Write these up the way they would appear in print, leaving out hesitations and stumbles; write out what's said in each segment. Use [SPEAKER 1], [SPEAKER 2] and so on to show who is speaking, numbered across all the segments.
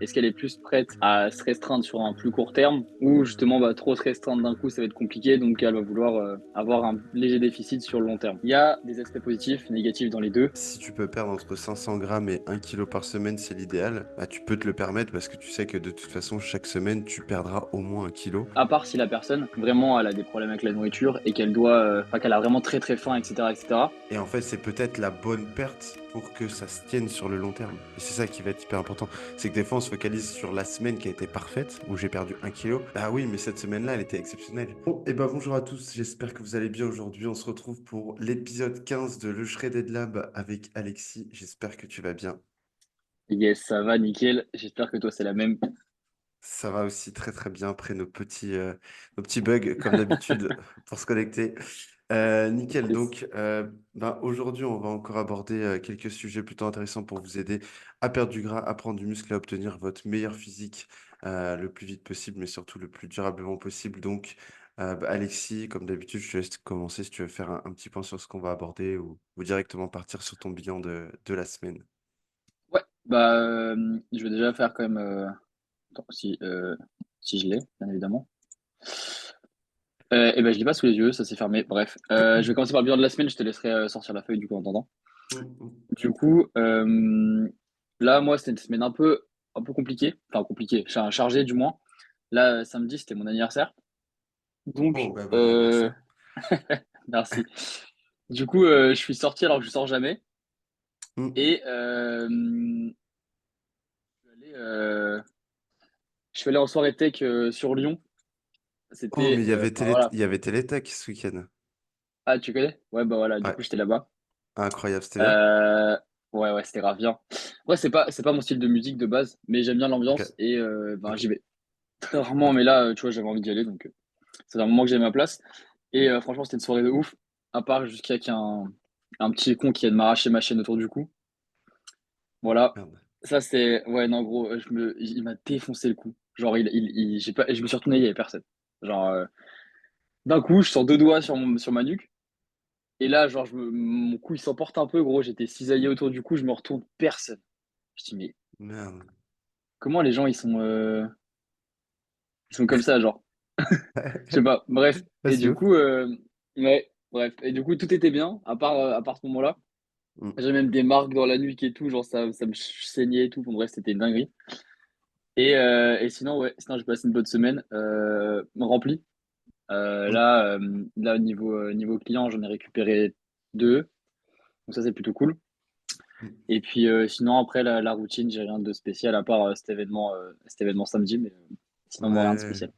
[SPEAKER 1] est-ce qu'elle est plus prête à se restreindre sur un plus court terme ou justement trop se restreindre d'un coup, ça va être compliqué, donc elle va vouloir avoir un léger déficit sur le long terme. Il y a des aspects positifs, négatifs dans les deux.
[SPEAKER 2] Si tu peux perdre entre 500 grammes et 1 kilo par semaine, c'est l'idéal. Bah, tu peux te le permettre parce que tu sais que de toute façon, chaque semaine, tu perdras au moins 1 kilo.
[SPEAKER 1] À part si la personne vraiment elle a des problèmes avec la nourriture et qu'elle doit, enfin qu'elle a vraiment très très faim, etc., etc.
[SPEAKER 2] Et en fait, c'est peut-être la bonne perte pour que ça se tienne sur le long terme. Et c'est ça qui va être hyper important. C'est que des fois, on se focalise sur la semaine qui a été parfaite, où j'ai perdu 1 kilo. Ah oui, mais cette semaine-là, elle était exceptionnelle. Bon, et ben bonjour à tous, j'espère que vous allez bien aujourd'hui. On se retrouve pour l'épisode 15 de Le Shredded Lab avec Alexis. J'espère que tu vas bien.
[SPEAKER 1] Yes, ça va, nickel. J'espère que toi c'est la même.
[SPEAKER 2] Ça va aussi très très bien après nos petits bugs comme d'habitude pour se connecter. Nickel,
[SPEAKER 1] Yes.
[SPEAKER 2] donc ben, aujourd'hui on va encore aborder quelques sujets plutôt intéressants pour vous aider à perdre du gras, à prendre du muscle, à obtenir votre meilleur physique le plus vite possible, mais surtout le plus durablement possible. Donc bah, Alexis, comme d'habitude, je te laisse commencer si tu veux faire un petit point sur ce qu'on va aborder ou directement partir sur ton bilan de la semaine.
[SPEAKER 1] Ouais, je vais déjà faire quand même. Attends, si je l'ai, bien évidemment. Et ben je l'ai pas sous les yeux, ça s'est fermé. Bref, je vais commencer par le bilan de la semaine. Je te laisserai sortir la feuille du coup en attendant.
[SPEAKER 2] Mm, mm.
[SPEAKER 1] Du coup, là moi c'était une semaine un peu compliquée, enfin compliquée, chargée du moins. Là samedi c'était mon anniversaire,
[SPEAKER 2] Oh,
[SPEAKER 1] donc
[SPEAKER 2] bah, bon anniversaire.
[SPEAKER 1] merci. Du coup, je suis sorti alors que je sors jamais
[SPEAKER 2] Mm.
[SPEAKER 1] et je suis allé, je suis allé en soirée tech sur Lyon.
[SPEAKER 2] Oh, mais
[SPEAKER 1] C'était, enfin
[SPEAKER 2] Il
[SPEAKER 1] voilà.
[SPEAKER 2] y avait Télétech ce week-end.
[SPEAKER 1] Ah, tu connais? Ouais, bah voilà, du
[SPEAKER 2] Ouais,
[SPEAKER 1] coup, j'étais là-bas.
[SPEAKER 2] incroyable, c'était bien?
[SPEAKER 1] Euh, ouais, ouais, c'était grave bien. Ouais, c'est pas mon style de musique de base, mais j'aime bien
[SPEAKER 2] Ok,
[SPEAKER 1] l'ambiance et
[SPEAKER 2] ok,
[SPEAKER 1] j'y vais. Très rarement,
[SPEAKER 2] ok.
[SPEAKER 1] mais là, tu vois, j'avais envie d'y aller, donc c'est un moment que j'ai ma place. Et franchement, c'était une soirée de ouf, à part jusqu'à qu'il y ait un petit con qui vient de m'arracher ma chaîne autour du cou. Voilà.
[SPEAKER 2] Merde.
[SPEAKER 1] Ça, c'est. Ouais, non, gros, il m'a défoncé le cou. Genre, j'ai pas... je me suis retourné, il y avait personne. Genre, d'un coup, je sors deux doigts sur ma nuque. Et là, genre, mon cou, il s'emporte un peu, gros. J'étais cisaillé autour du cou, je me retourne, personne. Je dis, mais
[SPEAKER 2] Merde.
[SPEAKER 1] comment les gens, ils sont comme ça, genre? Je sais pas. Bref.
[SPEAKER 2] Ah,
[SPEAKER 1] Et
[SPEAKER 2] c'est
[SPEAKER 1] du
[SPEAKER 2] ouf.
[SPEAKER 1] coup, ouais, bref. Et du coup, tout était bien, à part ce moment-là.
[SPEAKER 2] Mm.
[SPEAKER 1] J'ai même des marques dans la nuque et tout, genre, ça me saignait et tout. Bon, bref, c'était une dinguerie. Et sinon, ouais, sinon, j'ai passé une bonne semaine, remplie.
[SPEAKER 2] Mm.
[SPEAKER 1] Là, niveau client, j'en ai récupéré deux. Donc, ça, c'est plutôt cool.
[SPEAKER 2] Mm.
[SPEAKER 1] Et puis sinon après la routine, j'ai rien de spécial à part cet événement samedi, mais sinon moi rien de
[SPEAKER 2] Ouais.
[SPEAKER 1] spécial.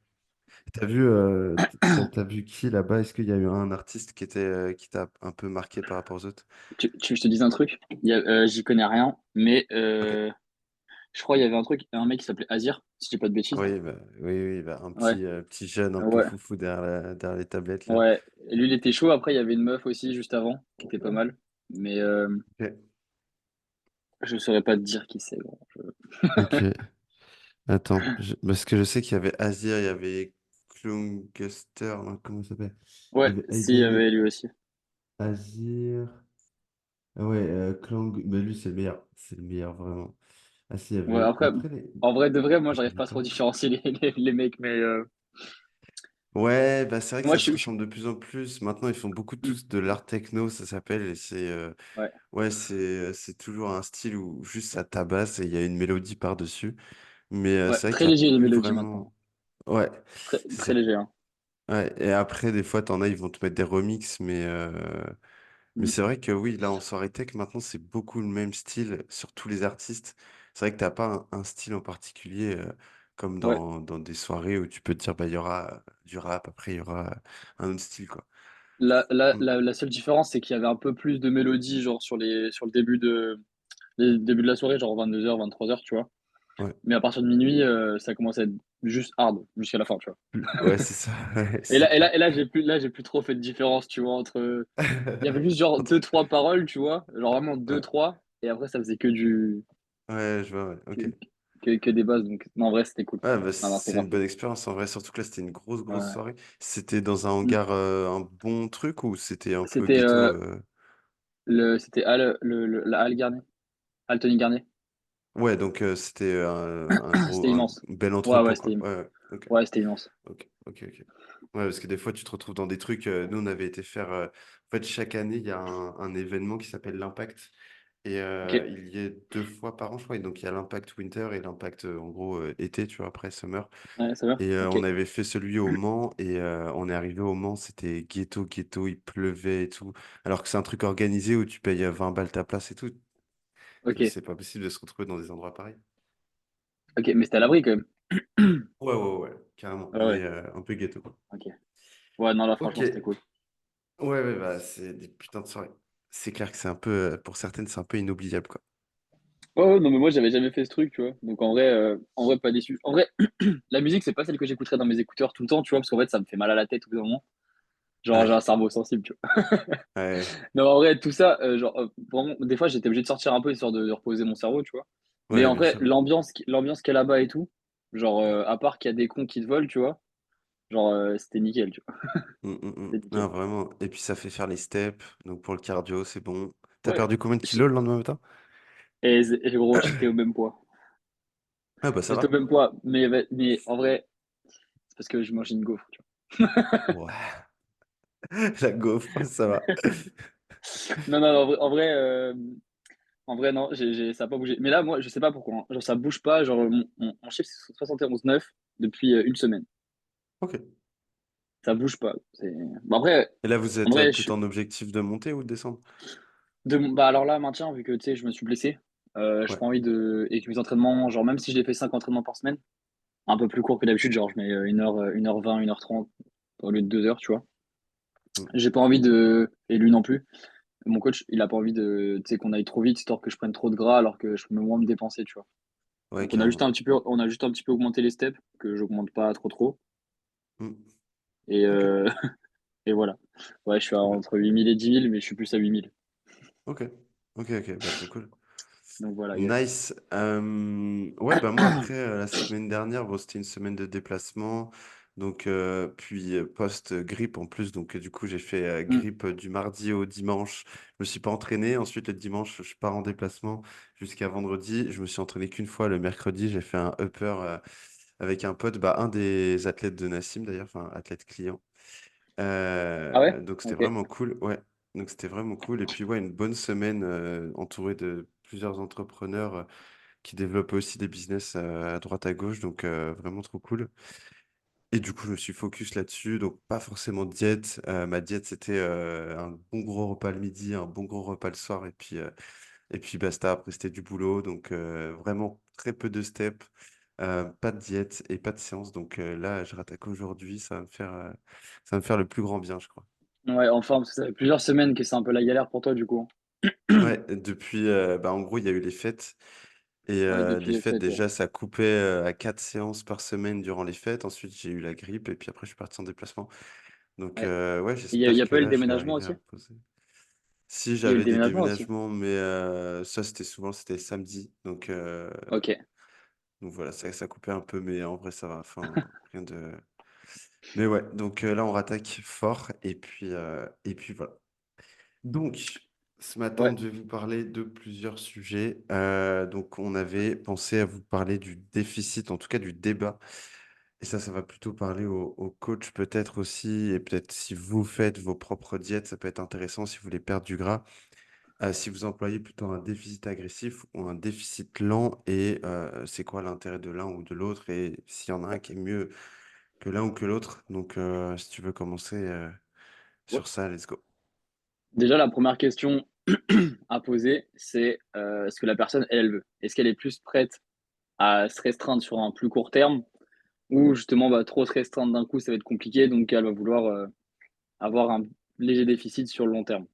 [SPEAKER 2] T'as vu qui là-bas? Est-ce qu'il y a eu un artiste qui t'a un peu marqué par rapport aux autres?
[SPEAKER 1] Je te dis un truc, j'y connais rien, mais
[SPEAKER 2] Ok.
[SPEAKER 1] je crois il y avait un mec qui s'appelait Azir, si je dis pas de bêtises.
[SPEAKER 2] Oui, bah, un
[SPEAKER 1] Ouais,
[SPEAKER 2] petit jeune un peu
[SPEAKER 1] ouais,
[SPEAKER 2] foufou derrière les tablettes là.
[SPEAKER 1] ouais. Et lui il était chaud. Après il y avait une meuf aussi juste avant qui était pas mal, mais
[SPEAKER 2] Ok.
[SPEAKER 1] je saurais pas te dire qui c'est, gros.
[SPEAKER 2] Ok. Attends, parce que je sais qu'il y avait Azir, il y avait Klungester, non, comment ça s'appelle? Il
[SPEAKER 1] Ouais,
[SPEAKER 2] y avait
[SPEAKER 1] si il y
[SPEAKER 2] Azir,
[SPEAKER 1] avait lui aussi.
[SPEAKER 2] Azir. Ah ouais, Klang, mais lui c'est le meilleur vraiment. Ah si, il y
[SPEAKER 1] Ouais,
[SPEAKER 2] avait.
[SPEAKER 1] après
[SPEAKER 2] Après,
[SPEAKER 1] en vrai de vrai, moi
[SPEAKER 2] il y
[SPEAKER 1] j'arrive
[SPEAKER 2] avait
[SPEAKER 1] pas trop à
[SPEAKER 2] pas.
[SPEAKER 1] différencier les mecs, mais
[SPEAKER 2] Ouais, bah c'est vrai que
[SPEAKER 1] moi
[SPEAKER 2] ça se ressemble de plus en plus. Maintenant, ils font beaucoup tous de l'art techno, ça s'appelle, et
[SPEAKER 1] ouais,
[SPEAKER 2] ouais, c'est toujours un style où juste ça tabasse et il y a une mélodie par-dessus. Mais
[SPEAKER 1] ouais,
[SPEAKER 2] c'est vrai
[SPEAKER 1] très
[SPEAKER 2] qu'il n'y a
[SPEAKER 1] léger les
[SPEAKER 2] plus
[SPEAKER 1] mélodies maintenant.
[SPEAKER 2] vraiment. Ouais,
[SPEAKER 1] Très,
[SPEAKER 2] c'est
[SPEAKER 1] très
[SPEAKER 2] ça.
[SPEAKER 1] léger, hein.
[SPEAKER 2] Ouais, et après, des fois, t'en as, ils vont te mettre des remixes, mais
[SPEAKER 1] Mm.
[SPEAKER 2] c'est vrai que oui, là, en soirée tech, maintenant, c'est beaucoup le même style sur tous les artistes. C'est vrai que t'as pas un style en particulier, comme
[SPEAKER 1] Ouais.
[SPEAKER 2] dans des soirées où tu peux te dire, bah, il y aura du rap, après, il y aura un autre style, quoi. Mm.
[SPEAKER 1] La seule différence, c'est qu'il y avait un peu plus de mélodie, genre sur le début de la soirée, genre 22h, 23h, tu vois.
[SPEAKER 2] Ouais,
[SPEAKER 1] Mais à partir de minuit, ça commence à être juste hard jusqu'à la fin, tu vois.
[SPEAKER 2] ouais, c'est ça, ouais,
[SPEAKER 1] Et
[SPEAKER 2] c'est
[SPEAKER 1] là, et
[SPEAKER 2] clair.
[SPEAKER 1] là, et là, j'ai plus trop fait de différence, tu vois, entre. Il y avait juste genre deux,
[SPEAKER 2] Entre-
[SPEAKER 1] trois paroles, tu vois. Genre vraiment deux,
[SPEAKER 2] Ouais,
[SPEAKER 1] trois. Et après, ça faisait que du.
[SPEAKER 2] ouais, je vois, ouais,
[SPEAKER 1] Que,
[SPEAKER 2] ok.
[SPEAKER 1] que des bases. Donc, non, en vrai, c'était cool.
[SPEAKER 2] Ouais, bah,
[SPEAKER 1] Non, non, c'était
[SPEAKER 2] c'est
[SPEAKER 1] grave
[SPEAKER 2] une
[SPEAKER 1] cool.
[SPEAKER 2] bonne expérience en vrai, surtout que là, c'était une grosse
[SPEAKER 1] Ouais.
[SPEAKER 2] soirée. C'était dans un
[SPEAKER 1] Mm.
[SPEAKER 2] hangar, un bon truc ou c'était un peu
[SPEAKER 1] C'était
[SPEAKER 2] ghetto?
[SPEAKER 1] c'était la Halle Garnier. Halle Tony Garnier.
[SPEAKER 2] Ouais, donc c'était un gros,
[SPEAKER 1] C'était
[SPEAKER 2] un
[SPEAKER 1] immense.
[SPEAKER 2] bel
[SPEAKER 1] Ouais,
[SPEAKER 2] entrepôt,
[SPEAKER 1] ouais,
[SPEAKER 2] quoi. Ouais, ouais, ok,
[SPEAKER 1] ouais, c'était immense.
[SPEAKER 2] ok, ok, ok. Ouais, parce que des fois, tu te retrouves dans des trucs. Nous, on avait été faire. En fait, chaque année, il y a un événement qui s'appelle l'Impact. Et
[SPEAKER 1] Ok,
[SPEAKER 2] il y est 2 fois par an, je crois. Et donc, il y a l'Impact Winter et l'Impact, en gros, été, tu vois, après Summer.
[SPEAKER 1] ouais, ça va?
[SPEAKER 2] Et
[SPEAKER 1] Ok,
[SPEAKER 2] on avait fait celui au Mans. Et on est arrivé au Mans, c'était ghetto, ghetto, il pleuvait et tout. Alors que c'est un truc organisé où tu payes 20 balles ta place et tout. Je me dis,
[SPEAKER 1] ok,
[SPEAKER 2] c'est pas possible de se retrouver dans des endroits pareils.
[SPEAKER 1] ok, mais c'était à l'abri quand même.
[SPEAKER 2] Ouais, ouais, ouais, carrément.
[SPEAKER 1] Ouais,
[SPEAKER 2] Mais
[SPEAKER 1] ouais,
[SPEAKER 2] un peu ghetto, quoi.
[SPEAKER 1] ok. Ouais, non, là,
[SPEAKER 2] Ok.
[SPEAKER 1] franchement, c'était cool.
[SPEAKER 2] Ouais, ouais, bah, c'est des putains de soirées. C'est clair que c'est un peu, pour certaines, c'est un peu inoubliable, quoi.
[SPEAKER 1] Ouais, ouais, non, mais moi, j'avais jamais fait ce truc, tu vois. Donc, en vrai, pas déçu. En vrai, la musique, c'est pas celle que j'écouterais dans mes écouteurs tout le temps, tu vois, parce qu'en fait, ça me fait mal à la tête au bout d'un moment. Genre, j'ai un
[SPEAKER 2] Ouais,
[SPEAKER 1] cerveau sensible, tu vois.
[SPEAKER 2] ouais,
[SPEAKER 1] Non, en vrai, tout ça, vraiment, des fois, j'étais obligé de sortir un peu histoire de reposer mon cerveau, tu vois. Mais
[SPEAKER 2] ouais,
[SPEAKER 1] en
[SPEAKER 2] bien
[SPEAKER 1] vrai,
[SPEAKER 2] sûr.
[SPEAKER 1] l'ambiance qu'il y a là-bas et tout, genre, à part qu'il y a des cons qui te volent, tu vois, genre, c'était nickel, tu vois. C'était
[SPEAKER 2] Non,
[SPEAKER 1] nickel.
[SPEAKER 2] vraiment. Et puis, ça fait faire les steps. Donc, pour le cardio, c'est bon. T'as
[SPEAKER 1] Ouais.
[SPEAKER 2] perdu combien de
[SPEAKER 1] J-
[SPEAKER 2] kilos le lendemain matin?
[SPEAKER 1] et gros, j'étais au même poids.
[SPEAKER 2] Ah, bah, ça
[SPEAKER 1] J'étais au
[SPEAKER 2] va.
[SPEAKER 1] même poids, mais en vrai, c'est parce que je mangeais une gaufre, tu
[SPEAKER 2] Ouais, la gaufre, ça va.
[SPEAKER 1] vois. Non, non, en vrai, non, ça a pas bougé. Mais là, moi, je sais pas pourquoi, hein. Genre, ça bouge pas. Genre, mon chiffre, c'est 71,9 depuis une semaine.
[SPEAKER 2] Ok.
[SPEAKER 1] Ça bouge pas. Bon, après,
[SPEAKER 2] Et là, vous
[SPEAKER 1] en
[SPEAKER 2] êtes
[SPEAKER 1] vrai,
[SPEAKER 2] plutôt en objectif de monter ou de descendre?
[SPEAKER 1] bah alors là, maintien, vu que tu sais, je me suis blessé, j'ai
[SPEAKER 2] Ouais.
[SPEAKER 1] pas envie et que mes entraînements, genre même si j'ai fait 5 entraînements par semaine, un peu plus court que d'habitude, genre je mets 1h20, 1h30 au lieu de 2 heures, tu vois.
[SPEAKER 2] Mm.
[SPEAKER 1] J'ai pas envie et lui non plus. Mon coach, il a pas envie tu sais, qu'on aille trop vite, histoire que je prenne trop de gras, alors que je peux moins me dépenser, tu vois.
[SPEAKER 2] Ouais,
[SPEAKER 1] Donc
[SPEAKER 2] carrément.
[SPEAKER 1] on a juste un petit peu augmenté les steps, que j'augmente pas trop trop.
[SPEAKER 2] Mm.
[SPEAKER 1] Et,
[SPEAKER 2] Ok,
[SPEAKER 1] et voilà. Ouais, je suis
[SPEAKER 2] trop bien.
[SPEAKER 1] entre 8 000 et 10 000, mais je suis plus à 8 000.
[SPEAKER 2] Ok, ok, ok, bah, trop cool.
[SPEAKER 1] Donc voilà, yes.
[SPEAKER 2] Nice. Ouais, bah moi après la semaine dernière, bon, c'était une semaine de déplacement, donc puis post-grippe en plus, donc du coup j'ai fait
[SPEAKER 1] Mm.
[SPEAKER 2] grippe du mardi au dimanche. Je me suis pas entraîné. Ensuite le dimanche, je pars en déplacement jusqu'à vendredi. Je me suis entraîné qu'une fois le mercredi. J'ai fait un upper avec un pote, bah, un des athlètes de Nassim d'ailleurs, enfin athlète client.
[SPEAKER 1] Ah ouais?
[SPEAKER 2] Donc c'était
[SPEAKER 1] Ok.
[SPEAKER 2] vraiment cool, ouais. Donc c'était vraiment cool. Et puis ouais, une bonne semaine entourée de plusieurs entrepreneurs qui développent aussi des business à droite à gauche. Donc vraiment trop cool. Et du coup, je me suis focus là-dessus. Donc pas forcément de diète. Ma diète, c'était un bon gros repas le midi, un bon gros repas le soir. Et puis basta, après c'était du boulot. Donc vraiment très peu de steps. Pas de diète et pas de séance. Donc là, je rattaque aujourd'hui. Ça va me faire le plus grand bien, je crois.
[SPEAKER 1] Ouais, enfin, parce que ça fait plusieurs semaines que c'est un peu la galère pour toi, du coup.
[SPEAKER 2] Ouais, depuis, bah, en gros, il y a eu les fêtes. Et
[SPEAKER 1] Ouais, depuis
[SPEAKER 2] les
[SPEAKER 1] les
[SPEAKER 2] fêtes,
[SPEAKER 1] fêtes, ouais.
[SPEAKER 2] déjà, ça coupait à 4 séances par semaine durant les fêtes. Ensuite, j'ai eu la grippe et puis après, je suis parti en déplacement. Donc,
[SPEAKER 1] Ouais.
[SPEAKER 2] ouais,
[SPEAKER 1] Il y
[SPEAKER 2] j'espère
[SPEAKER 1] a
[SPEAKER 2] que
[SPEAKER 1] pas eu le
[SPEAKER 2] là, je vais
[SPEAKER 1] déménagement
[SPEAKER 2] arriver à
[SPEAKER 1] aussi?
[SPEAKER 2] reposer. Si
[SPEAKER 1] Il y a eu le
[SPEAKER 2] j'avais des
[SPEAKER 1] déménagement aussi.
[SPEAKER 2] déménagements, mais ça, c'était samedi.
[SPEAKER 1] Ok.
[SPEAKER 2] Donc voilà, ça coupait un peu, mais en vrai, ça va. Enfin, rien de. Mais ouais, donc là, on rattaque fort. Et puis voilà. Donc, ce matin,
[SPEAKER 1] Ouais.
[SPEAKER 2] je vais vous parler de plusieurs sujets. Donc, on avait pensé à vous parler du déficit, en tout cas du débat. Et ça va plutôt parler au coach peut-être aussi. Et peut-être si vous faites vos propres diètes, ça peut être intéressant si vous voulez perdre du gras. Si vous employez plutôt un déficit agressif ou un déficit lent, et c'est quoi l'intérêt de l'un ou de l'autre, et s'il y en a un qui est mieux que l'un ou que l'autre. Donc, si tu veux commencer
[SPEAKER 1] Ouais.
[SPEAKER 2] sur ça, let's go.
[SPEAKER 1] Déjà, la première question à poser, c'est ce que la personne, elle veut. Est-ce qu'elle est plus prête à se restreindre sur un plus court terme ou justement, va trop se restreindre d'un coup, ça va être compliqué, donc elle va vouloir avoir un léger déficit sur le long terme.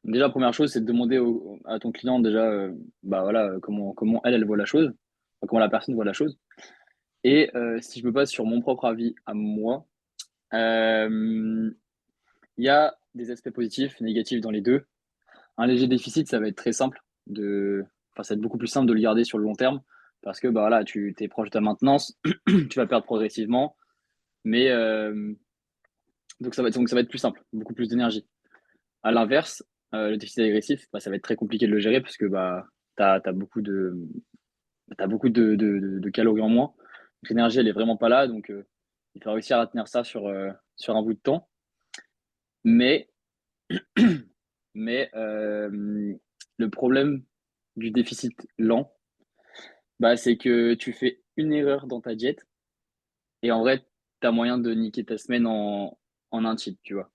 [SPEAKER 1] Déjà, première chose, c'est de demander à ton client déjà, bah voilà, comment elle voit la chose, enfin, comment la personne voit la chose. Et si je me base sur mon propre avis à moi, euh, il y a des aspects positifs, négatifs dans les deux. Un léger déficit, ça va être très simple enfin, ça va être beaucoup plus simple de le garder sur le long terme parce que bah voilà, tu es proche de ta maintenance, tu vas perdre progressivement, mais donc ça va être plus simple, beaucoup plus d'énergie. À l'inverse, le déficit agressif, bah, ça va être très compliqué de le gérer parce que bah t'as beaucoup de tu as beaucoup de calories en moins. Donc, l'énergie, elle est vraiment pas là. Donc, il faut réussir à tenir ça sur un bout de temps. Mais, mais le problème du déficit lent, bah, c'est que tu fais une erreur dans ta diète et en vrai, tu as moyen de niquer ta semaine en un cheat, tu vois.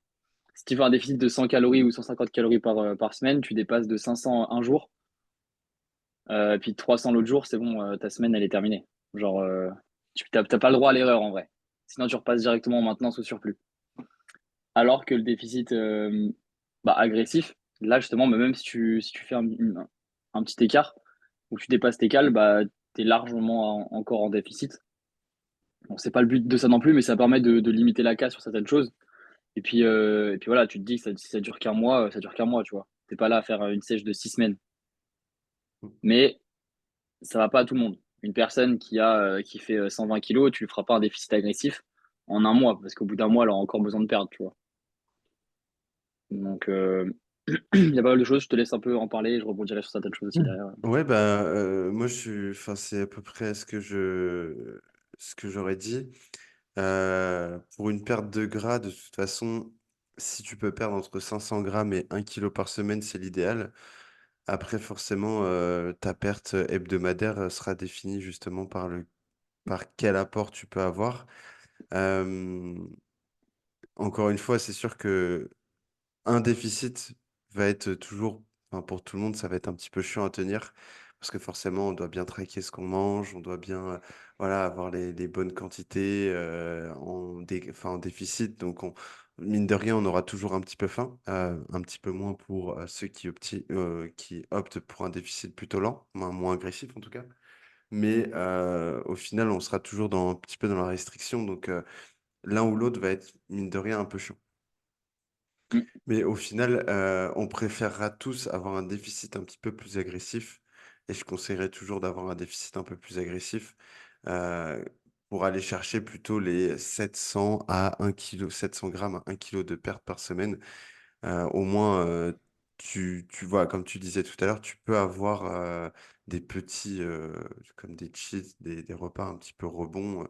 [SPEAKER 1] Si tu fais un déficit de 100 calories ou 150 calories par semaine, tu dépasses de 500 un jour, puis 300 l'autre jour, c'est bon, ta semaine, elle est terminée. Genre, tu n'as pas le droit à l'erreur en vrai. Sinon, tu repasses directement en maintenance ou surplus. Alors que le déficit bah, agressif, là justement, bah, même si tu fais un petit écart ou tu dépasses tes cales, bah, tu es largement encore en déficit. Bon, c'est pas le but de ça non plus, mais ça permet de limiter la casse sur certaines choses. Et puis voilà, tu te dis que si ça dure qu'un mois, ça dure qu'un mois, tu vois. T'es pas là à faire une sèche de 6 semaines. Mais ça va pas à tout le monde. Une personne qui fait 120 kilos, tu lui feras pas un déficit agressif en un mois, parce qu'au bout d'un mois, elle aura encore besoin de perdre, tu vois. Donc, il y a pas mal de choses, je te laisse un peu en parler, je rebondirai sur certaines choses aussi derrière.
[SPEAKER 2] Ouais, bah, moi, enfin, c'est à peu près ce que j'aurais dit. Pour une perte de gras, de toute façon, si tu peux perdre entre 500 grammes et 1 kilo par semaine, c'est l'idéal. Après, forcément, ta perte hebdomadaire sera définie justement par quel apport tu peux avoir. Euh, Encore une fois, c'est sûr que un déficit va être toujours, enfin, pour tout le monde, ça va être un petit peu chiant à tenir parce que forcément, on doit bien traquer ce qu'on mange, on doit bien, voilà, avoir les bonnes quantités enfin, en déficit. Donc, mine de rien, on aura toujours un petit peu faim, un petit peu moins pour ceux qui optent pour un déficit plutôt lent, moins agressif en tout cas. Mais au final, on sera toujours un petit peu dans la restriction. Donc, l'un ou l'autre va être, mine de rien, un peu chiant.
[SPEAKER 1] Mm,
[SPEAKER 2] Mais au final, on préférera tous avoir un déficit un petit peu plus agressif et je conseillerais toujours d'avoir un déficit un peu plus agressif, heu, pour aller chercher plutôt les 700 à 1 kilo, 700 grammes à 1 kilo de perte par semaine. Au moins, tu vois, comme tu disais tout à l'heure, tu peux avoir, des petits, comme des cheats, des repas un petit peu rebonds,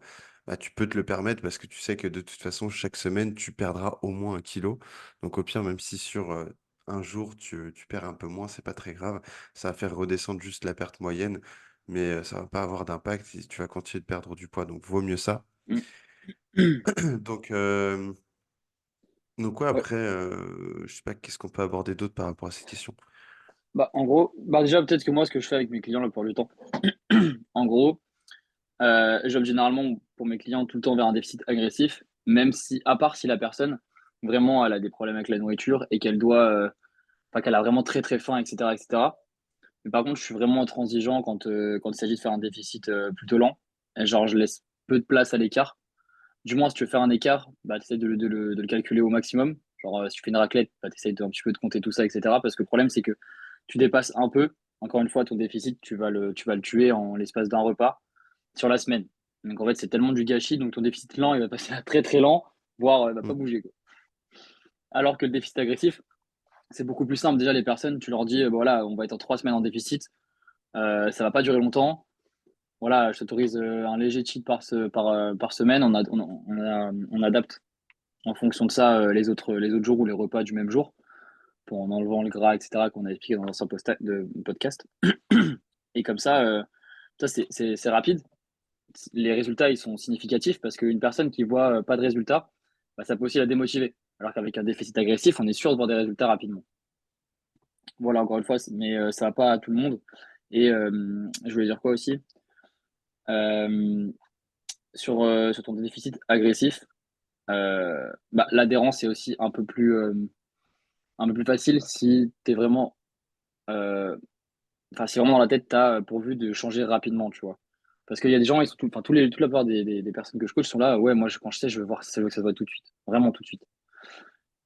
[SPEAKER 2] bah, tu peux te le permettre parce que tu sais que de toute façon, chaque semaine, tu perdras au moins 1 kilo. Donc au pire, même si sur, un jour, tu perds un peu moins, c'est pas très grave. Ça va faire redescendre juste la perte moyenne, mais, ça va pas avoir d'impact et tu vas continuer de perdre du poids, donc vaut mieux ça.
[SPEAKER 1] mm.
[SPEAKER 2] Donc, ouais,
[SPEAKER 1] Ouais.
[SPEAKER 2] après, je sais pas, qu'est-ce qu'on peut aborder d'autre par rapport à cette question?
[SPEAKER 1] Bah, en gros, bah déjà, peut-être que moi, ce que je fais avec mes clients la plupart du temps, en gros, j'opte généralement pour mes clients tout le temps vers un déficit agressif, même si, à part si la personne, vraiment, elle a des problèmes avec la nourriture et qu'elle doit, enfin, qu'elle a vraiment très très faim, etc., etc. Mais par contre, je suis vraiment intransigeant quand il s'agit de faire un déficit plutôt lent. Et genre, je laisse peu de place à l'écart. Du moins, si tu veux faire un écart, bah, tu essaies de le calculer au maximum. Genre, si tu fais une raclette, bah, tu essaies un petit peu de compter tout ça, etc. Parce que le problème, c'est que tu dépasses un peu. Encore une fois, ton déficit, tu vas le tuer en l'espace d'un repas sur la semaine. Donc, en fait, c'est tellement du gâchis. Donc, ton déficit lent, il va passer à très, très lent, voire il va pas
[SPEAKER 2] Mmh.
[SPEAKER 1] bouger, quoi. Alors que le déficit agressif, c'est beaucoup plus simple. Déjà, les personnes, tu leur dis, bah, voilà, on va être en 3 semaines en déficit. Ça va pas durer longtemps. Voilà, je t'autorise un léger cheat par semaine. On adapte en fonction de ça les autres jours ou les repas du même jour pour en enlevant le gras, etc., qu'on a expliqué dans l'ancien de podcast. Et comme ça c'est rapide. Les résultats, ils sont significatifs parce qu'une personne qui voit pas de résultats, bah, ça peut aussi la démotiver. Alors qu'avec un déficit agressif, on est sûr de voir des résultats rapidement. Voilà, encore une fois, mais ça va pas à tout le monde. Et je voulais dire quoi aussi Euh, sur ton déficit agressif, bah, l'adhérence est aussi un peu plus facile si tu es vraiment, euh, enfin, si vraiment dans la tête, tu as pourvu de changer rapidement, tu vois. Parce qu'il y a des gens, ils sont enfin, toute la plupart des personnes que je coach sont là, ouais, moi, quand je sais, je veux voir si ça veut que ça va tout de suite, vraiment tout de suite.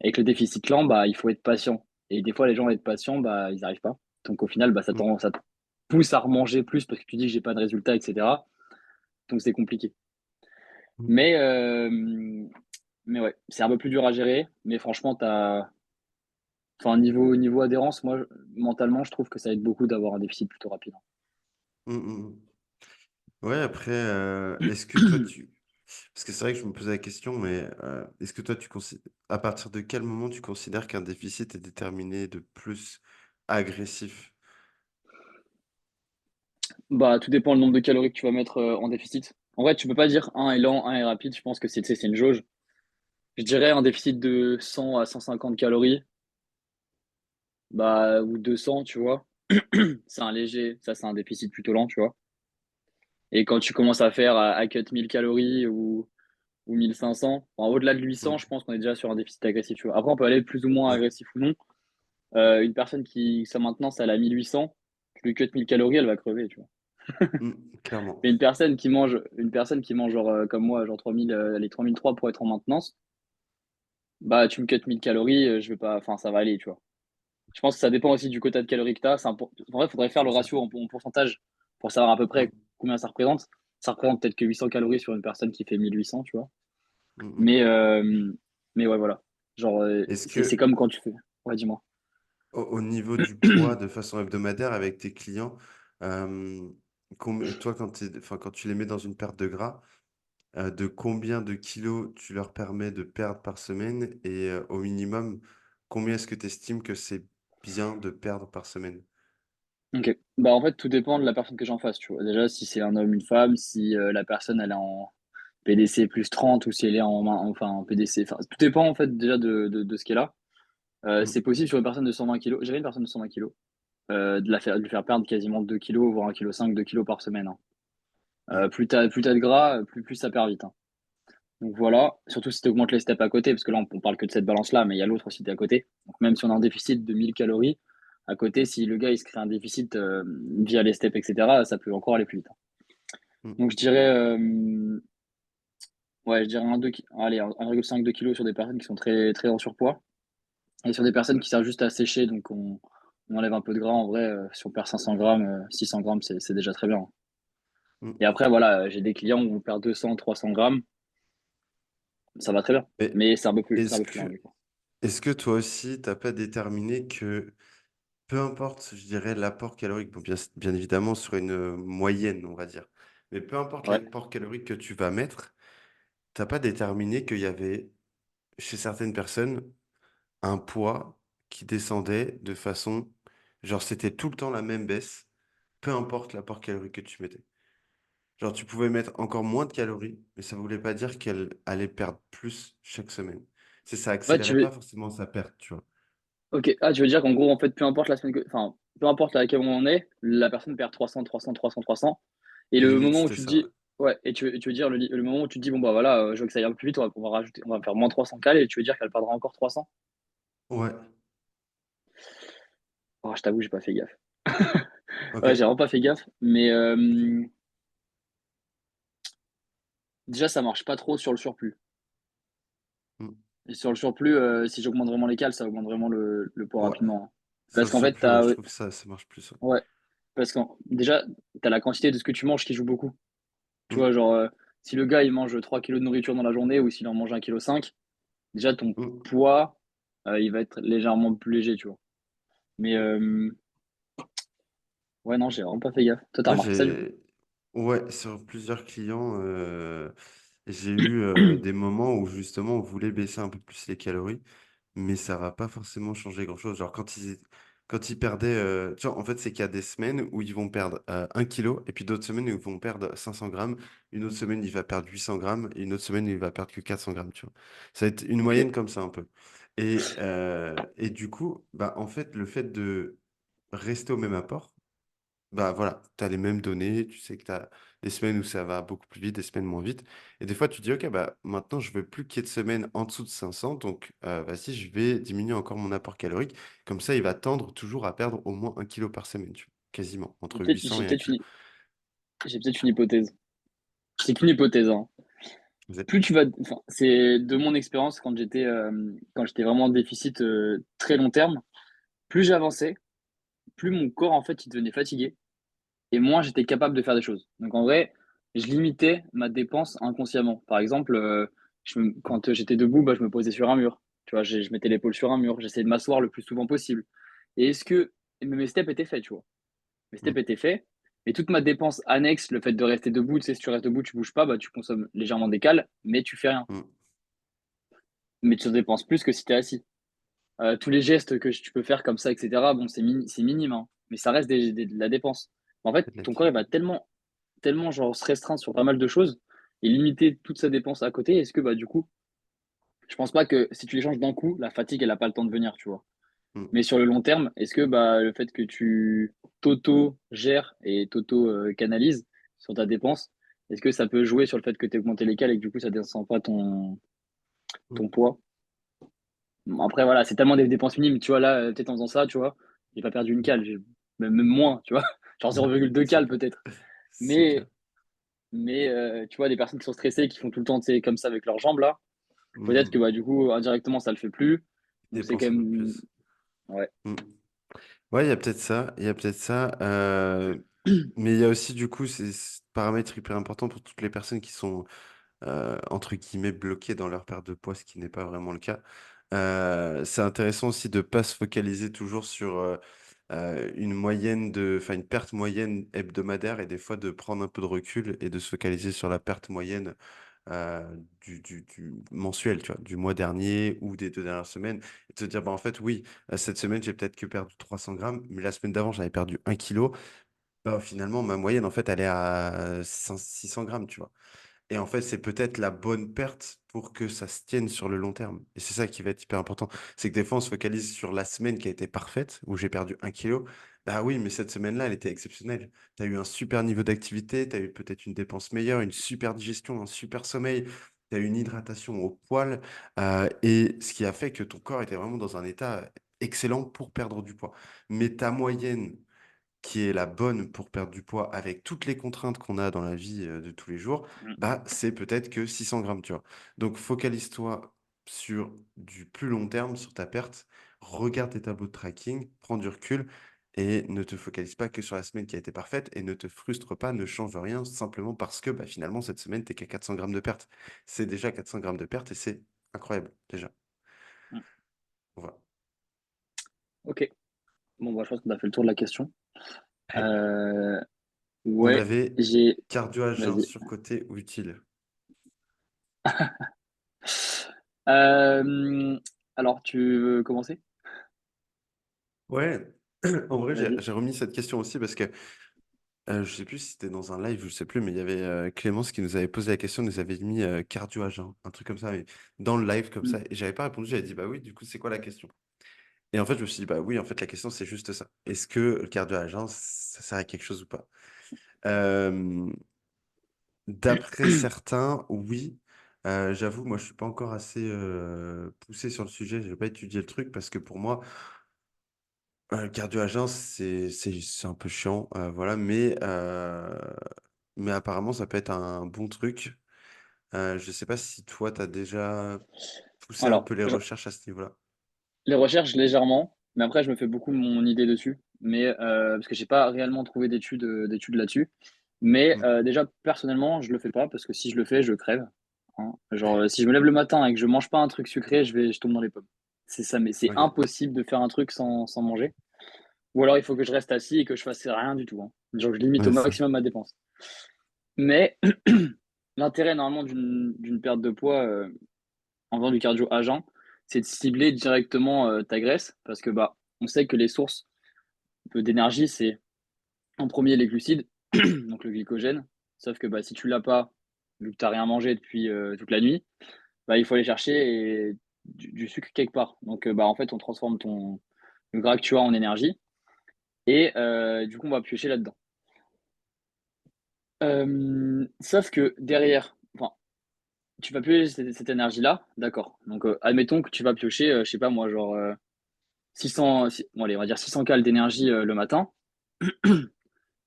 [SPEAKER 1] Avec le déficit lent, bah, il faut être patient. Et des fois, les gens vont être patients, bah, ils n'arrivent pas. Donc, au final, bah,
[SPEAKER 2] Mmh.
[SPEAKER 1] ça te pousse à remanger plus parce que tu dis que j'ai pas de résultat, etc. Donc, c'est compliqué.
[SPEAKER 2] Mmh.
[SPEAKER 1] Mais, mais ouais, c'est un peu plus dur à gérer. Mais franchement, enfin, niveau adhérence, moi, mentalement, je trouve que ça aide beaucoup d'avoir un déficit plutôt rapide.
[SPEAKER 2] Mmh mh. Ouais, après, est-ce que toi, tu... Parce que c'est vrai que je me posais la question, mais est-ce que toi, à partir de quel moment tu considères qu'un déficit est déterminé de plus agressif?
[SPEAKER 1] Bah, tout dépend le nombre de calories que tu vas mettre en déficit. En vrai, tu peux pas dire un est lent, un est rapide. Je pense que c'est, tu sais, c'est une jauge. Je dirais un déficit de 100 à 150 calories, bah, ou 200, tu vois. C'est un léger, ça c'est un déficit plutôt lent, tu vois. Et quand tu commences à faire à cut 1000 calories ou 1500, enfin, au-delà de 800,
[SPEAKER 2] Mm,
[SPEAKER 1] je pense qu'on est déjà sur un déficit agressif, tu vois. Après, on peut aller plus ou moins
[SPEAKER 2] ouais,
[SPEAKER 1] agressif ou non. Une personne qui, sa maintenance, elle a 1800, tu lui cut 1000 calories, elle va crever, tu vois.
[SPEAKER 2] clairement.
[SPEAKER 1] Mais une personne qui mange genre, comme moi, genre 3000, les 3003 pour être en maintenance, bah, tu me cut 1000 calories, je vais pas, enfin, ça va aller, tu vois. Je pense que ça dépend aussi du quota de calories que tu as. En vrai, il faudrait faire le
[SPEAKER 2] C'est ça.
[SPEAKER 1] ratio en pourcentage pour savoir à peu près
[SPEAKER 2] Mm,
[SPEAKER 1] combien ça représente. Ça représente peut-être que 800 calories sur une personne qui fait 1800, tu vois.
[SPEAKER 2] mm,
[SPEAKER 1] Mais,
[SPEAKER 2] mm.
[SPEAKER 1] mais ouais, voilà. Genre,
[SPEAKER 2] Est-ce
[SPEAKER 1] c'est
[SPEAKER 2] que
[SPEAKER 1] comme quand tu fais. Ouais, dis-moi.
[SPEAKER 2] au niveau du poids de façon hebdomadaire avec tes clients, euh, toi, enfin, quand tu les mets dans une perte de gras, de combien de kilos tu leur permets de perdre par semaine et au minimum, combien est-ce que tu estimes que c'est bien de perdre par semaine?
[SPEAKER 1] Ok. Bah, en fait, tout dépend de la personne que j'en fasse, tu vois. Déjà, si c'est un homme, une femme, si la personne, elle est en PDC plus 30 ou si elle est enfin, en PDC. Enfin, tout dépend, en fait, déjà de ce qu'elle a.
[SPEAKER 2] Mm,
[SPEAKER 1] C'est possible sur une personne de 120 kilos. J'avais une personne de 120 kilos. De lui faire perdre quasiment 2 kilos, voire 1,5 kg, 2 kilos par semaine, hein.
[SPEAKER 2] mm,
[SPEAKER 1] Plus t'as de gras, plus ça perd vite, hein. Donc voilà, surtout si tu augmentes les steps à côté, parce que là, on parle que de cette balance-là, mais il y a l'autre aussi qui est à côté. Donc même si on a un déficit de 1000 calories, à côté, si le gars il se crée un déficit via les steps, etc., ça peut encore aller plus vite, hein.
[SPEAKER 2] mm.
[SPEAKER 1] Donc je dirais, ouais, je dirais allez, 1,5 2 kilos sur des personnes qui sont très, très en surpoids. Et sur des personnes qui servent juste à sécher, donc on enlève un peu de gras, en vrai, si on perd 500 grammes, 600 grammes, c'est déjà très bien, hein.
[SPEAKER 2] Mm.
[SPEAKER 1] Et après, voilà, j'ai des clients où on perd 200, 300 grammes, ça va très bien.
[SPEAKER 2] Et
[SPEAKER 1] Mais c'est un
[SPEAKER 2] est-ce
[SPEAKER 1] peu plus lent,
[SPEAKER 2] que,
[SPEAKER 1] du coup.
[SPEAKER 2] est-ce que toi aussi, t'as pas déterminé que peu importe, je dirais, l'apport calorique, bon, bien évidemment sur une moyenne, on va dire, mais peu importe
[SPEAKER 1] Ouais.
[SPEAKER 2] l'apport calorique que tu vas mettre, t'as pas déterminé qu'il y avait chez certaines personnes un poids qui descendait de façon, genre c'était tout le temps la même baisse, peu importe l'apport calorique que tu mettais. Genre tu pouvais mettre encore moins de calories, mais ça voulait pas dire qu'elle allait perdre plus chaque semaine. Ça
[SPEAKER 1] Ouais,
[SPEAKER 2] accélérait pas forcément sa perte, tu vois.
[SPEAKER 1] ok. Ah, tu veux dire qu'en gros, en fait, peu importe la semaine enfin, peu importe à quel moment on est, la personne perd 300, 300, 300, 300. Et le
[SPEAKER 2] Limite,
[SPEAKER 1] moment où
[SPEAKER 2] c'était
[SPEAKER 1] tu te
[SPEAKER 2] ça, ouais.
[SPEAKER 1] dis, ouais, et tu veux dire le moment où tu te dis, bon, bah voilà, je veux que ça aille un peu plus vite, on va rajouter, on va faire moins 300 cales, et tu veux dire qu'elle perdra encore 300?
[SPEAKER 2] Ouais,
[SPEAKER 1] Oh, je t'avoue, j'ai pas fait gaffe.
[SPEAKER 2] ok.
[SPEAKER 1] Ouais, j'ai vraiment pas fait gaffe. Mais déjà, ça marche pas trop sur le surplus.
[SPEAKER 2] Mm.
[SPEAKER 1] Et sur le surplus, si j'augmente vraiment les cales, ça augmente vraiment le poids
[SPEAKER 2] Ouais.
[SPEAKER 1] rapidement, hein.
[SPEAKER 2] Sur
[SPEAKER 1] Parce
[SPEAKER 2] le
[SPEAKER 1] qu'en fait,
[SPEAKER 2] surplus, ouais, je trouve que ça marche plus, ouais.
[SPEAKER 1] ouais, parce que déjà, t'as la quantité de ce que tu manges qui joue beaucoup. Tu vois,
[SPEAKER 2] Mm,
[SPEAKER 1] genre, si le gars, il mange 3 kilos de nourriture dans la journée ou s'il en mange 1,5 kg, déjà, ton
[SPEAKER 2] mm.
[SPEAKER 1] poids, il va être légèrement plus léger, tu vois. Mais ouais, non, j'ai vraiment pas fait gaffe. Toi, t'as
[SPEAKER 2] Moi,
[SPEAKER 1] remarqué ça, du coup?
[SPEAKER 2] ouais, sur plusieurs clients, j'ai eu des moments où justement on voulait baisser un peu plus les calories, mais ça va pas forcément changer grand-chose. Genre quand ils perdaient, tu vois, en fait, c'est qu'il y a des semaines où ils vont perdre 1 kilo, et puis d'autres semaines où ils vont perdre 500 grammes. Une autre semaine, il va perdre 800 grammes, et une autre semaine, il va perdre que 400 grammes, tu vois. Ça va être une
[SPEAKER 1] Ok.
[SPEAKER 2] moyenne comme ça un peu. Et du coup, bah, en fait, le fait de rester au même apport, bah voilà, tu as les mêmes données, tu sais que tu as des semaines où ça va beaucoup plus vite, des semaines moins vite. Et des fois, tu dis, OK, bah maintenant, je veux plus qu'il y ait de semaines en dessous de 500, donc vas-y, je vais diminuer encore mon apport calorique. Comme ça, il va tendre toujours à perdre au moins 1 kilo par semaine, tu vois, quasiment, entre 800
[SPEAKER 1] J'ai
[SPEAKER 2] et 1
[SPEAKER 1] peut-être
[SPEAKER 2] kilo.
[SPEAKER 1] j'ai peut-être une hypothèse. C'est qu'une hypothèse, hein. Plus tu vas, enfin, c'est de mon expérience quand j'étais vraiment en déficit très long terme, plus j'avançais, plus mon corps en fait il devenait fatigué et moins j'étais capable de faire des choses. Donc en vrai, je limitais ma dépense inconsciemment. Par exemple, quand j'étais debout, bah, je me posais sur un mur. Tu vois, je mettais l'épaule sur un mur, j'essayais de m'asseoir le plus souvent possible. Et est-ce que mes steps étaient faits, tu vois? Mes steps
[SPEAKER 2] Mm,
[SPEAKER 1] étaient faits Mais toute ma dépense annexe, le fait de rester debout, tu sais, si tu restes debout, tu bouges pas, bah, tu consommes légèrement des cales, mais tu fais rien.
[SPEAKER 2] Mm.
[SPEAKER 1] Mais tu dépenses plus que si tu es assis. Tous les gestes que tu peux faire comme ça, etc., bon, c'est minime, hein, mais ça reste de la dépense. En fait,
[SPEAKER 2] C'est de
[SPEAKER 1] ton corps, il
[SPEAKER 2] l'activité.
[SPEAKER 1] va tellement genre, se restreindre sur pas mal de choses et limiter toute sa dépense à côté. Est-ce que, bah, du coup, je pense pas que si tu les changes d'un coup, la fatigue, elle a pas le temps de venir, tu vois.
[SPEAKER 2] Mm.
[SPEAKER 1] Mais sur le long terme, est-ce que bah, le fait que tu t'auto-gères et t'auto-canalises sur ta dépense, est-ce que ça peut jouer sur le fait que tu aies augmenté les cales et que du coup, ça ne descend pas
[SPEAKER 2] Mm.
[SPEAKER 1] ton poids? Bon, après, voilà, c'est tellement des dépenses minimes. Tu vois, là, peut-être en faisant ça, tu vois, j'ai pas perdu une
[SPEAKER 2] Mm.
[SPEAKER 1] cale, même moins, tu vois, genre 0,2
[SPEAKER 2] C'est
[SPEAKER 1] cales
[SPEAKER 2] clair.
[SPEAKER 1] peut-être.
[SPEAKER 2] C'est clair.
[SPEAKER 1] Mais, mais tu vois, des personnes qui sont stressées, qui font tout le temps, tu sais, comme ça avec leurs jambes, là, peut-être que
[SPEAKER 2] Mm.
[SPEAKER 1] bah, du coup, indirectement, ça le fait plus. Donc, c'est quand
[SPEAKER 2] Dépense un peu
[SPEAKER 1] même.
[SPEAKER 2] plus.
[SPEAKER 1] Ouais.
[SPEAKER 2] Mm. Ouais, il y a peut-être ça. Il y a peut-être ça. Mais il y a aussi, du coup, ce paramètre hyper important pour toutes les personnes qui sont, entre guillemets, bloquées dans leur perte de poids, ce qui n'est pas vraiment le cas. C'est intéressant aussi de ne pas se focaliser toujours sur une moyenne enfin une perte moyenne hebdomadaire et des fois de prendre un peu de recul et de se focaliser sur la perte moyenne du mensuel, tu vois, du mois dernier ou des 2 dernières semaines, et de se dire, bah, en fait, oui, cette semaine, j'ai peut-être que perdu 300 grammes, mais la semaine d'avant, j'avais perdu 1 kilo. Bah, finalement, ma moyenne, en fait, elle est à 600 grammes, tu vois. Et en fait, c'est peut-être la bonne perte pour que ça se tienne sur le long terme. Et c'est ça qui va être hyper important. C'est que des fois, on se focalise sur la semaine qui a été parfaite, où j'ai perdu 1 kilo. Bah oui, mais cette semaine-là, elle était exceptionnelle. Tu as eu un super niveau d'activité, tu as eu peut-être une dépense meilleure, une super digestion, un super sommeil, tu as eu une hydratation au poil, et ce qui a fait que ton corps était vraiment dans un état excellent pour perdre du poids. Mais ta moyenne qui est la bonne pour perdre du poids avec toutes les contraintes qu'on a dans la vie de tous les jours,
[SPEAKER 1] Mm.
[SPEAKER 2] bah, c'est peut-être que 600 grammes, tu vois. Donc, focalise-toi sur du plus long terme, sur ta perte. Regarde tes tableaux de tracking, prends du recul et ne te focalise pas que sur la semaine qui a été parfaite et ne te frustre pas, ne change rien simplement parce que bah, finalement, cette semaine, tu qu'à 400 grammes de perte. C'est déjà 400 grammes de perte et c'est incroyable, déjà.
[SPEAKER 1] Mm.
[SPEAKER 2] Voilà.
[SPEAKER 1] Ok. Bon, bah, je pense qu'on a fait le tour de la question.
[SPEAKER 2] Ouais.
[SPEAKER 1] Euh,
[SPEAKER 2] On
[SPEAKER 1] ouais,
[SPEAKER 2] avait
[SPEAKER 1] j'ai.
[SPEAKER 2] cardio à jeun,
[SPEAKER 1] Vas-y.
[SPEAKER 2] surcoté ou utile.
[SPEAKER 1] Euh, alors, tu veux commencer?
[SPEAKER 2] Ouais, en vrai, j'ai
[SPEAKER 1] Vas-y.
[SPEAKER 2] j'ai remis cette question aussi parce que je sais plus si c'était dans un live, je sais plus, mais il y avait Clémence qui nous avait posé la question, nous avait mis cardio à jeun, un truc comme ça, mais dans le live comme
[SPEAKER 1] Mm.
[SPEAKER 2] ça. Et j'avais pas répondu, j'avais dit bah oui, du coup, c'est quoi la question? Et en fait, je me suis dit bah oui, en fait, la question, c'est juste ça. Est-ce que le cardio à jeun, ça sert à quelque chose ou pas? Euh, D'après certains, oui. J'avoue, moi, je suis pas encore assez poussé sur le sujet, je vais pas étudier le truc parce que pour moi, le cardio à jeun, c'est un peu chiant, voilà, mais apparemment, ça peut être un bon truc. Je sais pas si toi, tu as déjà poussé un
[SPEAKER 1] Alors,
[SPEAKER 2] peu les recherches à ce niveau-là?
[SPEAKER 1] les recherches légèrement, mais après, je me fais beaucoup mon idée dessus. Mais parce que j'ai pas réellement trouvé d'études là-dessus. Mais
[SPEAKER 2] Mmh.
[SPEAKER 1] déjà, personnellement, je le fais pas parce que si je le fais, je crève, hein. Genre, si je me lève le matin et que je mange pas un truc sucré, je tombe dans les pommes. C'est ça, mais c'est
[SPEAKER 2] OK.
[SPEAKER 1] impossible de faire un truc sans manger. Ou alors, il faut que je reste assis et que je fasse rien du tout, hein. Genre, je limite au
[SPEAKER 2] Ouais, c'est
[SPEAKER 1] maximum ma dépense. Mais l'intérêt, normalement, d'une perte de poids en faisant du cardio à jeun, c'est de cibler directement ta graisse parce que bah, on sait que les sources d'énergie, c'est en premier les glucides, donc le glycogène. Sauf que bah, si tu l'as pas, vu que tu n'as rien mangé depuis toute la nuit, bah, il faut aller chercher du sucre quelque part. Donc bah, en fait, on transforme le gras que tu as en énergie et du coup, on va piocher là-dedans. Sauf que derrière, enfin, tu vas piocher cette énergie-là, d'accord. Donc admettons que tu vas piocher, je sais pas moi, genre 600, bon, allez, on va dire 600 cales d'énergie le matin,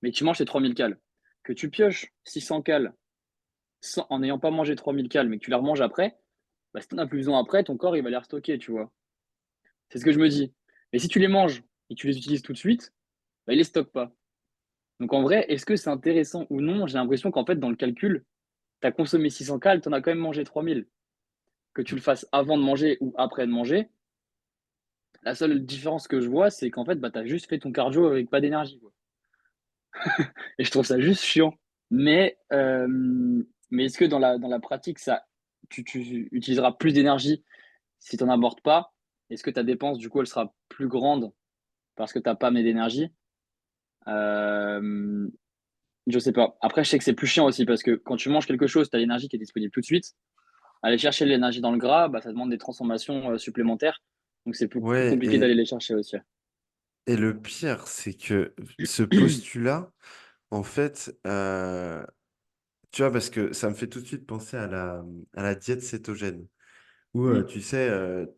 [SPEAKER 1] mais tu manges tes 3000 cales. Que tu pioches 600 cales en n'ayant pas mangé 3000 cales, mais que tu les remanges après, bah, si tu n'en as plus besoin après, ton corps il va les restocker, tu vois. C'est ce que je me dis. Mais si tu les manges et que tu les utilises tout de suite, bah, il les stocke pas. Donc en vrai, est-ce que c'est intéressant ou non? J'ai l'impression qu'en fait, dans le calcul, tu as consommé 600 cales, tu en as quand même mangé 3000. Que tu
[SPEAKER 2] Mmh.
[SPEAKER 1] le fasses avant de manger ou après de manger, la seule différence que je vois, c'est qu'en fait, bah, tu as juste fait ton cardio avec pas d'énergie, quoi. Et je trouve ça juste chiant. Mais, euh, mais est-ce que dans la pratique, tu utiliseras plus d'énergie si tu n'en abordes pas? Est-ce que ta dépense, du coup, elle sera plus grande parce que tu n'as pas amené d'énergie? Euh, je sais pas. Après, je sais que c'est plus chiant aussi parce que quand tu manges quelque chose, tu as l'énergie qui est disponible tout de suite. Aller chercher l'énergie dans le gras, bah, ça demande des transformations supplémentaires. Donc, c'est plus
[SPEAKER 2] Ouais,
[SPEAKER 1] compliqué d'aller les chercher aussi.
[SPEAKER 2] et le pire, c'est que ce postulat, en fait, tu vois, parce que ça me fait tout de suite penser à la diète cétogène. Où,
[SPEAKER 1] Mm,
[SPEAKER 2] tu sais,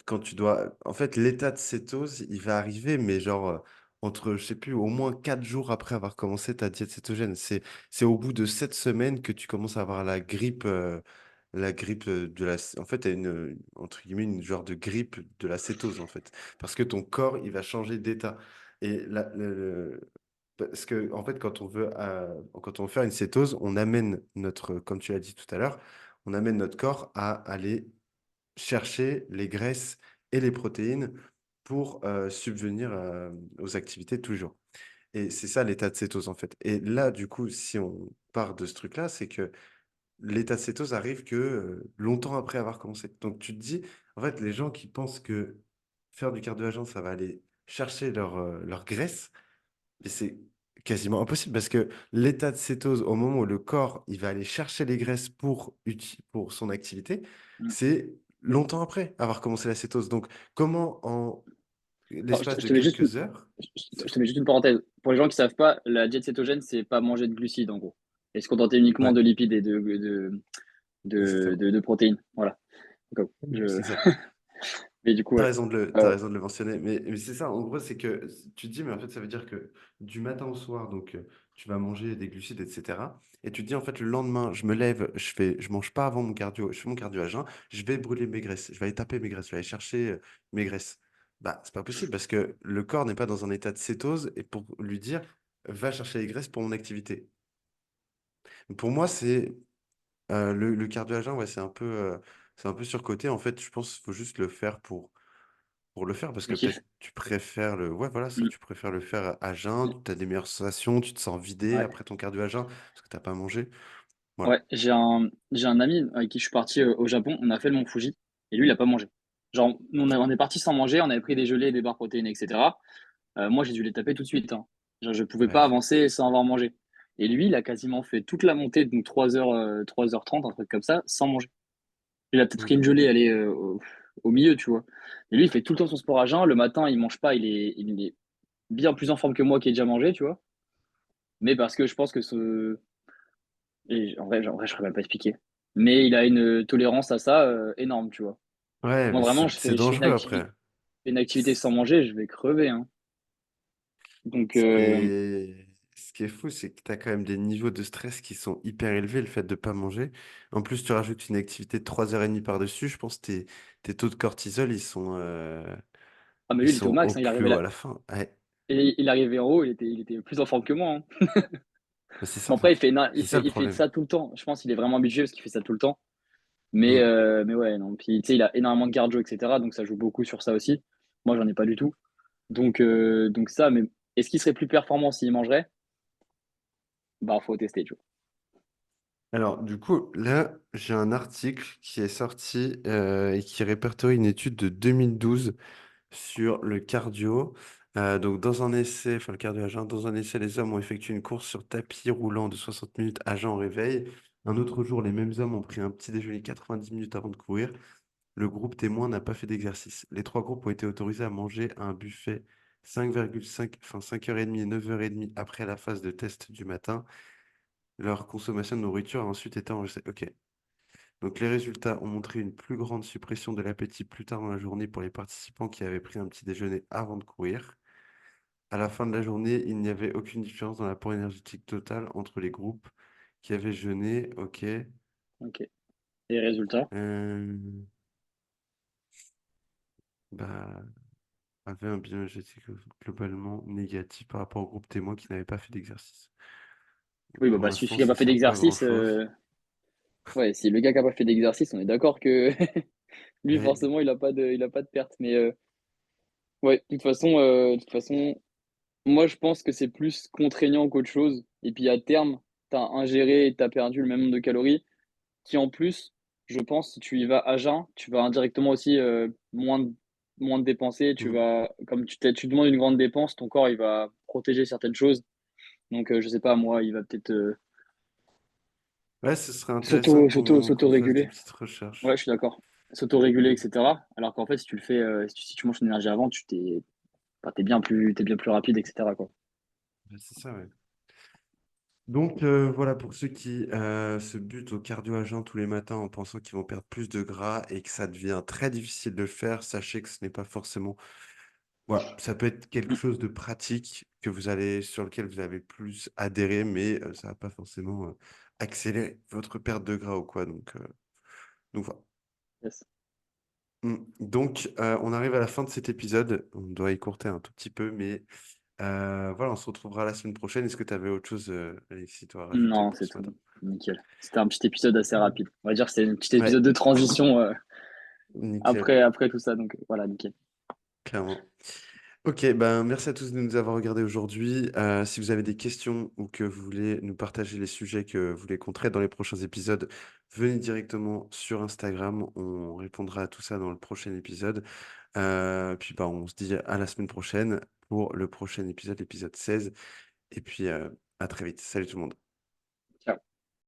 [SPEAKER 2] quand tu dois... En fait, l'état de cétose, il va arriver, mais genre, entre, je sais plus, au moins 4 jours après avoir commencé ta diète cétogène. C'est au bout de 7 semaines que tu commences à avoir la grippe de la... En fait, t'as entre guillemets, une genre de grippe de la cétose, en fait. Parce que ton corps, il va changer d'état. Et parce que, en fait, quand on veut faire une cétose, on amène comme tu l'as dit tout à l'heure, on amène notre corps à aller chercher les graisses et les protéines pour subvenir aux activités de tous les jours. Et c'est ça l'état de cétose en fait. Et là, du coup, si on part de ce truc-là, c'est que l'état de cétose arrive que longtemps après avoir commencé. Donc tu te dis, en fait, les gens qui pensent que faire du cardio à jeun, ça va aller chercher leur graisse, et c'est quasiment impossible parce que l'état de cétose, au moment où le corps il va aller chercher les graisses pour son activité,
[SPEAKER 1] mm.
[SPEAKER 2] c'est longtemps après avoir commencé la cétose. Donc, comment en
[SPEAKER 1] Attends,
[SPEAKER 2] l'espace
[SPEAKER 1] je
[SPEAKER 2] de
[SPEAKER 1] te mets juste
[SPEAKER 2] quelques heures,
[SPEAKER 1] je te mets juste une parenthèse. Pour les gens qui savent pas, la diète cétogène, c'est pas manger de glucides en gros. Et se contenter uniquement
[SPEAKER 2] ouais,
[SPEAKER 1] de lipides et
[SPEAKER 2] exactement.
[SPEAKER 1] de protéines. Voilà. Donc,
[SPEAKER 2] C'est ça.
[SPEAKER 1] Mais du coup, ouais.
[SPEAKER 2] T'as
[SPEAKER 1] Euh,
[SPEAKER 2] raison de le mentionner, mais c'est ça, en gros, c'est que tu te dis, mais en fait, ça veut dire que du matin au soir, donc tu vas manger des glucides, etc. Et tu te dis, en fait, le lendemain, je me lève, je mange pas avant mon cardio, je fais mon cardio à jeun, je vais brûler mes graisses, je vais aller taper mes graisses, je vais aller chercher mes graisses. Bah, c'est pas possible parce que le corps n'est pas dans un état de cétose et pour lui dire, va chercher les graisses pour mon activité. Pour moi, c'est le cardio à jeun, ouais, c'est un peu surcoté. En fait, je pense qu'il faut juste le faire pour le faire, parce
[SPEAKER 1] le
[SPEAKER 2] que
[SPEAKER 1] kiff.
[SPEAKER 2] peut-être tu préfères le... Ouais, voilà, ça,
[SPEAKER 1] Mm.
[SPEAKER 2] tu préfères le faire à jeun, tu as des meilleures sensations, tu te sens vidé
[SPEAKER 1] Ouais.
[SPEAKER 2] après ton cardio à jeun, parce que t'as pas mangé. Voilà.
[SPEAKER 1] Ouais, j'ai un ami avec qui je suis parti au Japon. On a fait le mont Fuji et lui, il a pas mangé. Genre, on est parti sans manger. On avait pris des gelées, des barres protéines, etc. Moi, j'ai dû les taper tout de suite, hein. Genre, je pouvais pas
[SPEAKER 2] Ouais.
[SPEAKER 1] avancer sans avoir mangé. Et lui, il a quasiment fait toute la montée, donc 3 heures, 3h30, un truc comme ça, sans manger. Il a peut-être pris
[SPEAKER 2] Mm.
[SPEAKER 1] une gelée, elle est au milieu, tu vois. Et lui, il fait tout le temps son sport à jeun. Le matin, il mange pas. Il est bien plus en forme que moi qui ai déjà mangé, tu vois. Mais parce que je pense que en vrai, je ne saurais même pas expliquer. Mais il a une tolérance à ça énorme, tu vois.
[SPEAKER 2] Ouais,
[SPEAKER 1] Moi,
[SPEAKER 2] mais
[SPEAKER 1] vraiment,
[SPEAKER 2] c'est
[SPEAKER 1] je fais
[SPEAKER 2] dangereux après.
[SPEAKER 1] une activité sans
[SPEAKER 2] C-
[SPEAKER 1] manger, je vais crever, hein. Donc,
[SPEAKER 2] Ce qui est fou, c'est que tu as quand même des niveaux de stress qui sont hyper élevés, le fait de pas manger. En plus, tu rajoutes une activité de 3h30 par-dessus, je pense que tes taux de cortisol,
[SPEAKER 1] ah, mais
[SPEAKER 2] ils
[SPEAKER 1] lui, il était au
[SPEAKER 2] sont au
[SPEAKER 1] max, hein,
[SPEAKER 2] plus haut à la fin. Ouais,
[SPEAKER 1] et il arrivait en haut, il était plus en forme que moi, hein.
[SPEAKER 2] mais c'est ça,
[SPEAKER 1] Bon, après,
[SPEAKER 2] c'est ça le
[SPEAKER 1] il fait
[SPEAKER 2] problème.
[SPEAKER 1] ça tout le temps. Je pense qu'il est vraiment habitué parce qu'il fait ça tout le temps.
[SPEAKER 2] Mm.
[SPEAKER 1] Mais ouais, non. Puis, tu sais, il a énormément de cardio, etc. Donc, ça joue beaucoup sur ça aussi. Moi, j'en ai pas du tout. Donc ça, mais est-ce qu'il serait plus performant s'il mangerait? Bah, faut tester, tu vois.
[SPEAKER 2] Alors, du coup, là, j'ai un article qui est sorti et qui répertorie une étude de 2012 sur le cardio. Donc, dans un essai, enfin le cardio à jeun, dans un essai, les hommes ont effectué une course sur tapis roulant de 60 minutes à jeun au réveil. Un autre jour, les mêmes hommes ont pris un petit déjeuner 90 minutes avant de courir. Le groupe témoin n'a pas fait d'exercice. Les trois groupes ont été autorisés à manger à un buffet 5,5, enfin 5h30 et 9h30 après la phase de test du matin. Leur consommation de nourriture a ensuite été enregistrée. Ok. Donc les résultats ont montré une plus grande suppression de l'appétit plus tard dans la journée pour les participants qui avaient pris un petit déjeuner avant de courir. À la fin de la journée, il n'y avait aucune différence dans l'apport énergétique total entre les groupes qui avaient jeûné. Ok.
[SPEAKER 1] Ok. Et les résultats?
[SPEAKER 2] Euh, bah, avait un bilan énergétique globalement négatif par rapport au groupe témoin qui n'avait pas fait d'exercice.
[SPEAKER 1] Oui,
[SPEAKER 2] Pour
[SPEAKER 1] bah, celui
[SPEAKER 2] l'instant,
[SPEAKER 1] qui n'a
[SPEAKER 2] ça
[SPEAKER 1] pas fait
[SPEAKER 2] sert pas à
[SPEAKER 1] d'exercice,
[SPEAKER 2] grand-chose.
[SPEAKER 1] ouais, si le gars qui n'a pas fait d'exercice, on est d'accord que lui,
[SPEAKER 2] Oui.
[SPEAKER 1] forcément, il a pas de perte. Mais ouais, de toute façon, moi, je pense que c'est plus contraignant qu'autre chose. Et puis à terme, tu as ingéré et tu as perdu le même nombre de calories qui, en plus, je pense, si tu y vas à jeun, tu vas indirectement aussi moins de dépenser. Tu
[SPEAKER 2] Mmh.
[SPEAKER 1] vas, comme tu demandes une grande dépense, ton corps, il va protéger certaines choses. Donc, je sais pas, moi, il va peut-être
[SPEAKER 2] Ouais, ce serait intéressant qu'on fasse des
[SPEAKER 1] s'auto-réguler.
[SPEAKER 2] petites
[SPEAKER 1] Ouais,
[SPEAKER 2] recherches.
[SPEAKER 1] je suis d'accord. S'auto-réguler,
[SPEAKER 2] Mmh.
[SPEAKER 1] etc. Alors qu'en fait, si tu le fais, si tu manges ton énergie avant, enfin, t'es bien plus rapide, etc., quoi.
[SPEAKER 2] Ouais, c'est ça, ouais. Donc voilà, pour ceux qui se butent au cardio à jeun tous les matins en pensant qu'ils vont perdre plus de gras et que ça devient très difficile de le faire, sachez que ce n'est pas forcément... Voilà, ça peut être quelque
[SPEAKER 1] Mm.
[SPEAKER 2] chose de pratique que vous allez, sur lequel vous avez plus adhéré, mais ça va pas forcément accélérer votre perte de gras ou quoi. Donc voilà.
[SPEAKER 1] Yes.
[SPEAKER 2] Donc, on arrive à la fin de cet épisode. On doit écourter un tout petit peu, mais voilà, on se retrouvera la semaine prochaine. Est-ce que tu avais autre chose, Alexis, toi, à rajouter
[SPEAKER 1] Non,
[SPEAKER 2] pour
[SPEAKER 1] c'est
[SPEAKER 2] ce
[SPEAKER 1] tout.
[SPEAKER 2] matin?
[SPEAKER 1] Nickel. C'était un petit épisode assez
[SPEAKER 2] Mm.
[SPEAKER 1] rapide. On va dire que c'était un petit
[SPEAKER 2] Ouais,
[SPEAKER 1] épisode de transition
[SPEAKER 2] nickel,
[SPEAKER 1] après tout ça. Donc voilà, nickel.
[SPEAKER 2] clairement. Ok, ben merci à tous de nous avoir regardés aujourd'hui. Si vous avez des questions ou que vous voulez nous partager les sujets que vous voulez qu'on traite dans les prochains épisodes, venez directement sur Instagram. On répondra à tout ça dans le prochain épisode. Puis ben, on se dit à la semaine prochaine pour le prochain épisode, l'épisode 16. Et puis à très vite. Salut tout le monde.